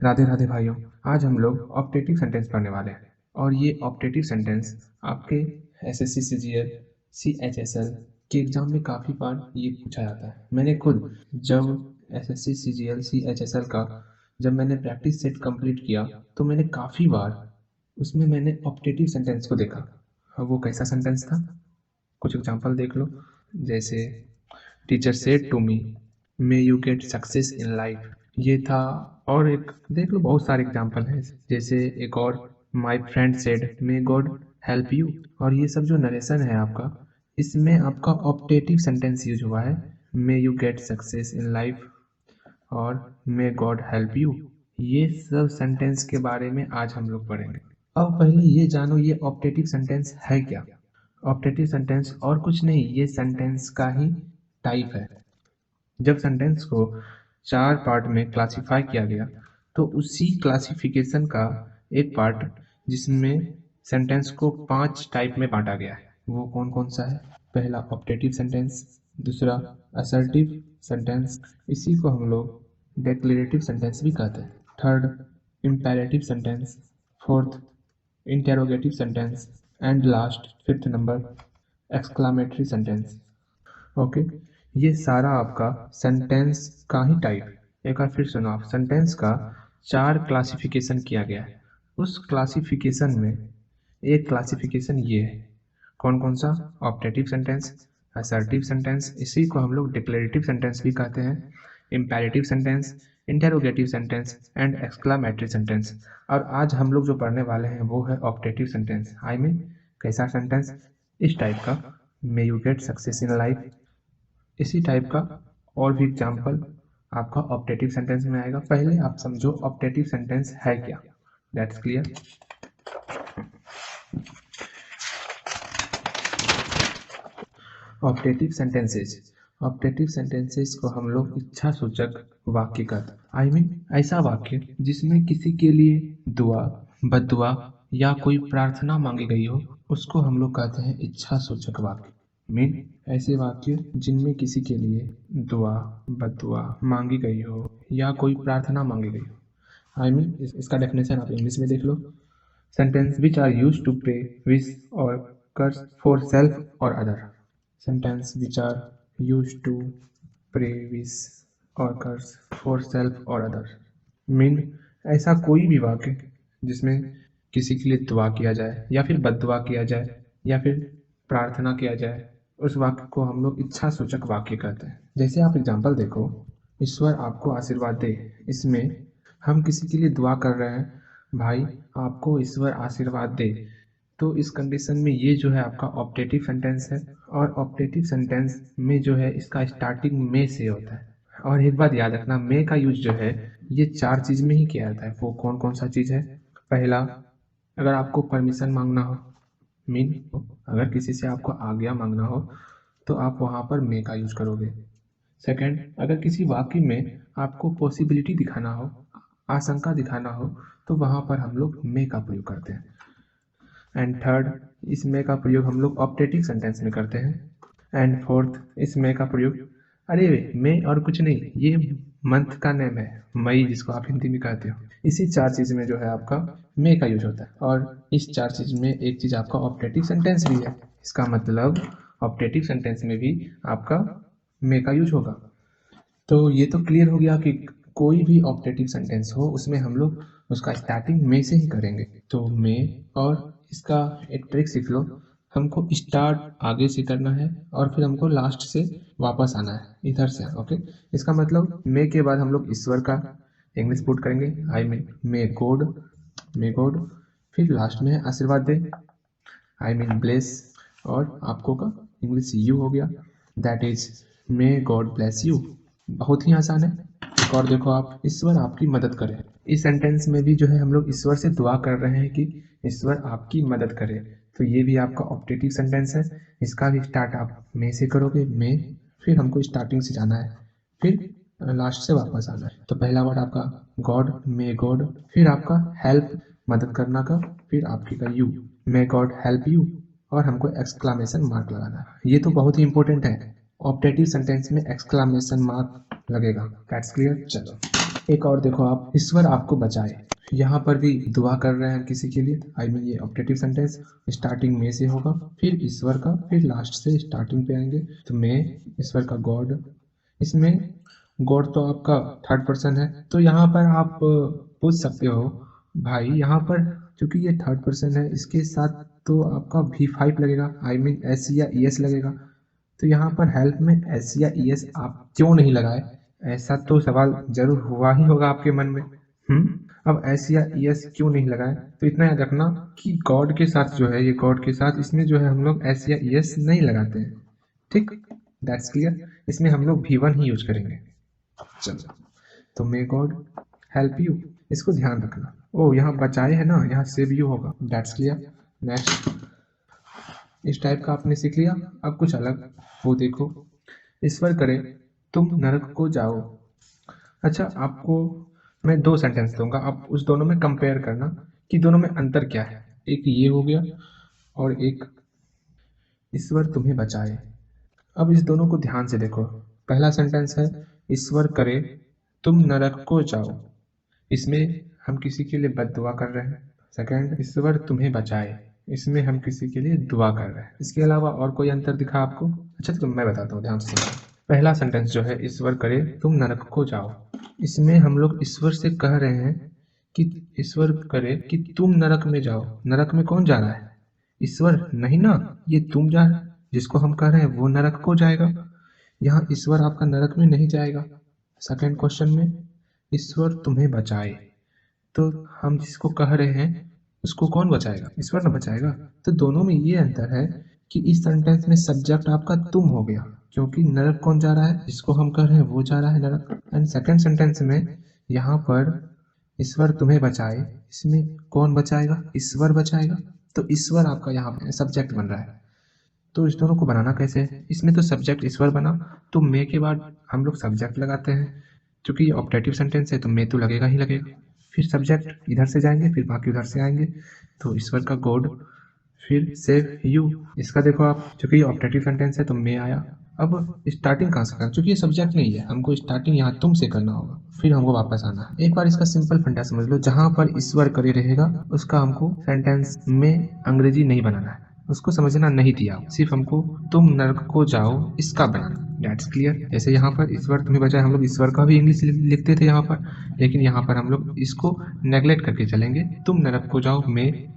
राधे राधे भाइयों। आज हम लोग ऑप्टेटिव सेंटेंस पढ़ने वाले हैं और ये ऑप्टेटिव सेंटेंस आपके एसएससी सीजीएल सीएचएसएल के एग्जाम में काफ़ी बार ये पूछा जाता है। मैंने खुद जब एसएससी सीजीएल सीएचएसएल का जब मैंने प्रैक्टिस सेट कंप्लीट किया तो मैंने काफ़ी बार उसमें मैंने ऑप्टेटिव सेंटेंस को देखा। वो कैसा सेंटेंस था, कुछ एग्जाम्पल देख लो। जैसे teacher said to me may you get success in life, ये था। और एक देख लो, बहुत सारे एग्जाम्पल हैं। जैसे एक और, my friend said may God help you. और ये सब जो नरेशन है आपका, इसमें आपका ऑप्टेटिव सेंटेंस यूज हुआ है, मे you get success in life और मे गॉड हेल्प यू। ये सब सेंटेंस के बारे में आज हम लोग पढ़ेंगे। अब पहले ये जानो ये ऑप्टेटिव सेंटेंस है क्या। ऑप्टेटिव सेंटेंस और कुछ नहीं, ये सेंटेंस का ही टाइप है। जब सेंटेंस को 4 पार्ट में क्लासिफाई किया गया तो उसी क्लासिफिकेशन का एक पार्ट जिसमें सेंटेंस को 5 टाइप में बांटा गया है, वो कौन कौन सा है। पहला ऑप्टेटिव सेंटेंस, दूसरा असर्टिव सेंटेंस, इसी को हम लोग डिक्लेरेटिव सेंटेंस भी कहते हैं। Third imperative sentence, fourth interrogative sentence and last fifth number exclamatory sentence. Okay, ये सारा आपका सेंटेंस का ही टाइप। एक बार फिर सुनो आप, सेंटेंस का 4 क्लासिफिकेशन किया गया है। उस क्लासिफिकेशन में एक क्लासिफिकेशन ये है, कौन कौन सा, ऑप्टेटिव सेंटेंस, असर्टिव सेंटेंस, इसी को हम लोग डिक्लेरेटिव सेंटेंस भी कहते हैं, imperative sentence, interrogative sentence and exclamatory sentence. और आज हम लोग जो पढ़ने वाले हैं वो है ऑप्टेटिव सेंटेंस। आई मीन कैसा सेंटेंस, इस टाइप का, मे you get success in life, इसी टाइप का और भी एग्जाम्पल आपका ऑप्टेटिव सेंटेंस में आएगा। पहले आप समझो ऑप्टेटिव सेंटेंस है क्या, that's clear. Optative sentences, optative sentences को हम लोग इच्छा सूचक वाक्य कहते हैं। आई मीन ऐसा वाक्य जिसमें किसी के लिए दुआ, बद्दुआ या कोई प्रार्थना मांगी गई हो, उसको हम लोग कहते हैं इच्छा सूचक वाक्य। मीन ऐसे वाक्य जिनमें किसी के लिए दुआ, बद्दुआ मांगी गई हो या कोई प्रार्थना मांगी गई हो। आई मीन इसका डेफिनेशन आप इंग्लिश में देख लो। Sentence which are used to pray, wish और कर्स फॉर सेल्फ और other. Sentence which are used to pray, wish or curse for self or other। Mean ऐसा कोई भी वाक्य जिसमें किसी के लिए दुआ किया जाए या फिर बद्दुआ किया जाए या फिर प्रार्थना किया जाए, उस वाक्य को हम लोग इच्छा सूचक वाक्य कहते हैं। जैसे आप एग्जाम्पल देखो, ईश्वर आपको आशीर्वाद दे, इसमें हम किसी के लिए दुआ कर रहे हैं, भाई आपको ईश्वर आशीर्वाद दे। तो इस कंडीशन में ये जो है आपका ऑप्टेटिव सेंटेंस है। और ऑप्टेटिव सेंटेंस में जो है इसका स्टार्टिंग में से होता है। और एक बात याद रखना, मे का यूज जो है ये 4 चीज में ही किया जाता है। वो कौन कौन सा चीज है। पहला, अगर आपको परमिशन मांगना हो, मीन अगर किसी से आपको आज्ञा मांगना हो तो आप वहाँ पर मे का यूज करोगे। सेकंड, अगर किसी वाक्य में आपको पॉसिबिलिटी दिखाना हो, आशंका दिखाना हो, तो वहाँ पर हम लोग मे का प्रयोग करते हैं। एंड थर्ड, इस मे का प्रयोग हम लोग ऑप्टेटिव सेंटेंस में करते हैं। एंड फोर्थ, इस मे का प्रयोग, अरे मे और कुछ नहीं, ये मंथ का नेम है, मई, जिसको आप हिंदी में कहते हो। इसी 4 चीज में जो है आपका मे का यूज होता है। और इस 4 चीज में एक चीज आपका ऑप्टेटिव सेंटेंस भी है। इसका मतलब ऑप्टेटिव सेंटेंस में भी आपका मे का यूज होगा। तो ये तो क्लियर हो गया कि कोई भी ऑप्टेटिव सेंटेंस हो उसमें हम लोग उसका स्टार्टिंग में से ही करेंगे। तो मे, और इसका एक ट्रिक सीख लो, हमको स्टार्ट आगे से करना है और फिर हमको लास्ट से वापस आना है, इधर से। ओके, इसका मतलब मे के बाद हम लोग ईश्वर का इंग्लिश पुट करेंगे, I mean may God, may God. फिर लास्ट में आशीर्वाद दे, आई मीन ब्लेस। और आपको का इंग्लिश यू हो गया, that is may God bless you. बहुत ही आसान है। एक और देखो आप, ईश्वर आपकी मदद करे। इस सेंटेंस में भी जो है हम लोग ईश्वर से दुआ कर रहे हैं कि ईश्वर आपकी मदद करे। तो ये भी आपका ऑप्टेटिव सेंटेंस है। इसका भी स्टार्ट आप मे से करोगे, मे, फिर हमको स्टार्टिंग से जाना है, फिर लास्ट से वापस आना है। तो पहला वर्ड आपका गॉड, मे गॉड, फिर आपका हेल्प, मदद करना का, फिर आपकी का you, may God help you, और हमको एक्सक्लामेशन मार्क लगाना है। ये तो बहुत ही इंपॉर्टेंट है, ऑप्टेटिव सेंटेंस में एक्सक्लामेशन मार्क लगेगा। That's clear. चलो एक और देखो आप, ईश्वर आपको बचाए, यहाँ पर भी दुआ कर रहे हैं किसी के लिए। आई मीन ये ऑब्जेक्टिव सेंटेंस स्टार्टिंग में से होगा, फिर ईश्वर का, फिर लास्ट से स्टार्टिंग पे आएंगे। तो मैं, ईश्वर का गॉड, इसमें गॉड तो आपका थर्ड पर्सन है, तो यहाँ पर आप पूछ सकते हो भाई, यहाँ पर क्योंकि ये थर्ड पर्सन है, इसके साथ तो आपका V5 लगेगा, आई मीन एस या ES लगेगा। तो यहाँ पर हेल्प में एस या ES आप क्यों नहीं लगाए, ऐसा तो सवाल जरूर हुआ ही होगा आपके मन में। अब एस या ES क्यों नहीं लगाए, तो इतना याद रखना कि गॉड के साथ जो है, ये गॉड के साथ इसमें जो है हम लोग एस या ES नहीं लगाते हैं, ठीक, दैट्स क्लियर। इसमें हम लोग V1 ही यूज करेंगे। चलो, तो मे गॉड हेल्प यू, इसको ध्यान रखना। ओ यहाँ बचाए है ना, यहाँ सेव यू होगा, दैट्स क्लियर। नेक्स्ट, इस टाइप का आपने सीख लिया। अब कुछ अलग, वो देखो, ईश्वर करे तुम नरक को जाओ। अच्छा, आपको मैं दो सेंटेंस दूंगा, आप उस दोनों में कंपेयर करना कि दोनों में अंतर क्या है। एक ये हो गया और एक ईश्वर तुम्हें बचाए। अब इस दोनों को ध्यान से देखो। पहला सेंटेंस है ईश्वर करे तुम नरक को जाओ, इसमें हम किसी के लिए बद्दुआ कर रहे हैं। सेकंड, ईश्वर तुम्हें बचाए, इसमें हम किसी के लिए दुआ कर रहे हैं। इसके अलावा और कोई अंतर दिखा आपको? अच्छा, तो मैं बताता हूँ, ध्यान से सुनो। पहला सेंटेंस जो है ईश्वर करे तुम नरक को जाओ, इसमें हम लोग ईश्वर से कह रहे हैं कि ईश्वर करे कि तुम नरक में जाओ। नरक में कौन जा रहा है? ईश्वर नहीं ना, ये तुम जा रहे, जिसको हम कह रहे हैं वो नरक को जाएगा। यहाँ ईश्वर आपका नरक में नहीं जाएगा। सेकंड क्वेश्चन में ईश्वर तुम्हें बचाए, तो हम जिसको कह रहे हैं उसको कौन बचाएगा? ईश्वर न बचाएगा। तो दोनों में ये अंतर है कि इस सेंटेंस में सब्जेक्ट आपका तुम हो गया, क्योंकि नरक कौन जा रहा है? जिसको हम कह रहे हैं वो जा रहा है नरक। एंड सेकंड सेंटेंस में यहाँ पर ईश्वर तुम्हें बचाए, इसमें कौन बचाएगा? ईश्वर बचाएगा। तो ईश्वर आपका यहाँ पे सब्जेक्ट बन रहा है। तो इस दोनों को बनाना कैसे है? इसमें तो सब्जेक्ट ईश्वर बना, तो मे के बाद हम लोग सब्जेक्ट लगाते हैं, क्योंकि ये ऑब्जेक्टिव सेंटेंस है तो मे तो लगेगा ही लगेगा। फिर सब्जेक्ट इधर से जाएंगे, फिर बाकी उधर से आएंगे, तो ईश्वर का गॉड, फिर सेव यू। इसका देखो आप, क्योंकि ये ऑब्जेक्टिव सेंटेंस है तो मे आया। अब स्टार्टिंग कहाँ से करना, क्योंकि ये सब्जेक्ट नहीं है, हमको स्टार्टिंग यहाँ तुम से करना होगा, फिर हमको वापस आना है। एक बार इसका सिंपल फंडा समझ लो, जहाँ पर ईश्वर करे रहेगा उसका हमको सेंटेंस में अंग्रेजी नहीं बनाना है, उसको समझना नहीं दिया, सिर्फ हमको तुम नरक को जाओ इसका बनाना। That's clear. जैसे यहाँ पर ईश्वर तुम्हें बचाए, हम लोग ईश्वर का भी इंग्लिश लिखते थे यहाँ पर, लेकिन यहाँ पर हम लोग इसको नेग्लेक्ट करके चलेंगे। तुम नरक को जाओ, में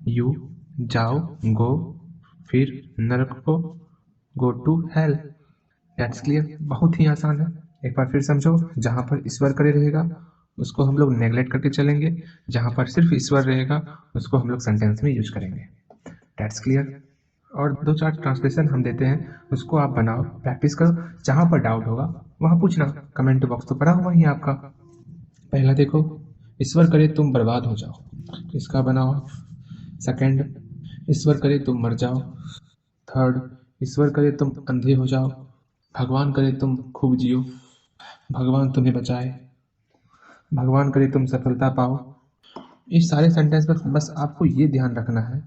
यू जाओ, गो, फिर नरक को go to hell. That's clear. बहुत ही आसान है, एक बार फिर समझो। जहाँ पर ईश्वर करे रहेगा उसको हम लोग नेग्लेक्ट करके चलेंगे, जहाँ पर सिर्फ ईश्वर रहेगा उसको हम लोग सेंटेंस में यूज करेंगे। That's clear. और दो चार ट्रांसलेशन हम देते हैं, उसको आप बनाओ, प्रैक्टिस करो, जहाँ पर डाउट होगा वहाँ पूछना, कमेंट बॉक्स तो पड़ा हुआ ही है आपका। पहला देखो, ईश्वर करे तुम बर्बाद हो जाओ, इसका बनाओ। सेकंड, ईश्वर करे तुम मर जाओ। थर्ड, ईश्वर करे तुम अंधे हो जाओ। भगवान करे तुम खूब जियो। भगवान तुम्हें बचाए। भगवान करे तुम सफलता पाओ। इस सारे सेंटेंस पर बस आपको ये ध्यान रखना है,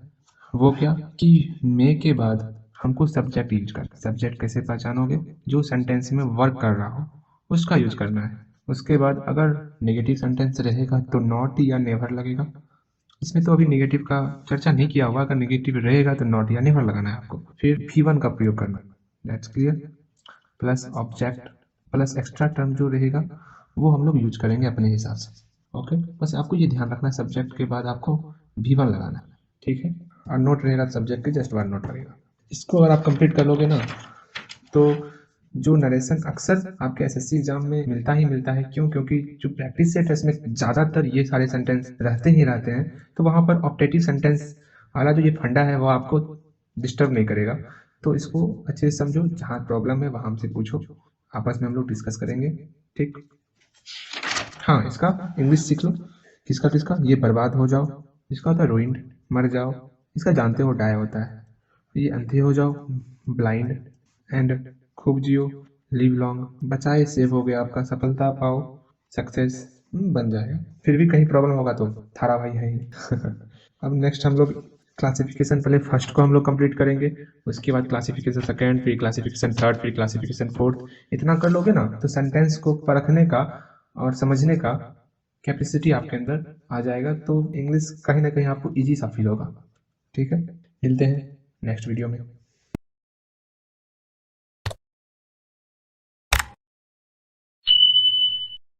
वो क्या, कि मे के बाद हमको सब्जेक्ट यूज करना। सब्जेक्ट कैसे पहचानोगे? जो सेंटेंस में वर्क कर रहा हो उसका यूज करना है। उसके बाद अगर नेगेटिव सेंटेंस रहेगा तो नॉट या नेवर लगेगा। इसमें तो अभी नेगेटिव का चर्चा नहीं किया हुआ, अगर नेगेटिव रहेगा तो नॉट या नेवर लगाना है आपको। फिर V1 का प्रयोग करना, that's clear. Plus object plus extra term जो रहेगा वो हम लोग यूज करेंगे अपने हिसाब से। ओके, बस आपको ये ध्यान रखना है, सब्जेक्ट के बाद आपको V1 लगाना है, ठीक है। और नोट रहेगा सब्जेक्ट के जस्ट वन नोट लगेगा। इसको अगर आप कंप्लीट कर लोगे ना, तो जो नरेशन अक्सर आपके एसएससी एग्जाम में मिलता ही मिलता है। क्यों? क्योंकि जो प्रैक्टिस सेट है इसमें ज़्यादातर ये सारे सेंटेंस रहते ही रहते हैं, तो वहाँ पर ऑप्टेटिव सेंटेंस वाला जो ये फंडा है वो आपको डिस्टर्ब नहीं करेगा। तो इसको अच्छे से समझो, जहाँ प्रॉब्लम है वहाँ हमसे पूछो, आपस में हम लोग डिस्कस करेंगे, ठीक। हाँ, इसका इंग्लिश सीख लो। किसका किसका? ये बर्बाद हो जाओ, इसका होता है रूइंड, मर जाओ, इसका जानते हो डाई होता है। ये अंधे हो जाओ, ब्लाइंड। एंड खूब जियो, लिव लॉन्ग। बचाए, सेव हो गया आपका, सफलता पाओ, सक्सेस बन जाएगा। फिर भी कहीं प्रॉब्लम होगा तो थारा भाई है ही। अब नेक्स्ट हम लोग क्लासिफिकेशन, पहले फर्स्ट को हम लोग कंप्लीट करेंगे, उसके बाद क्लासिफिकेशन सेकंड, फिर क्लासिफिकेशन थर्ड, फिर क्लासिफिकेशन फोर्थ। इतना कर लोगे ना तो सेंटेंस को परखने का और समझने का कैपेसिटी आपके अंदर आ जाएगा, तो इंग्लिश कहीं ना कहीं आपको इजी सा फील होगा। ठीक है, मिलते हैं नेक्स्ट वीडियो में।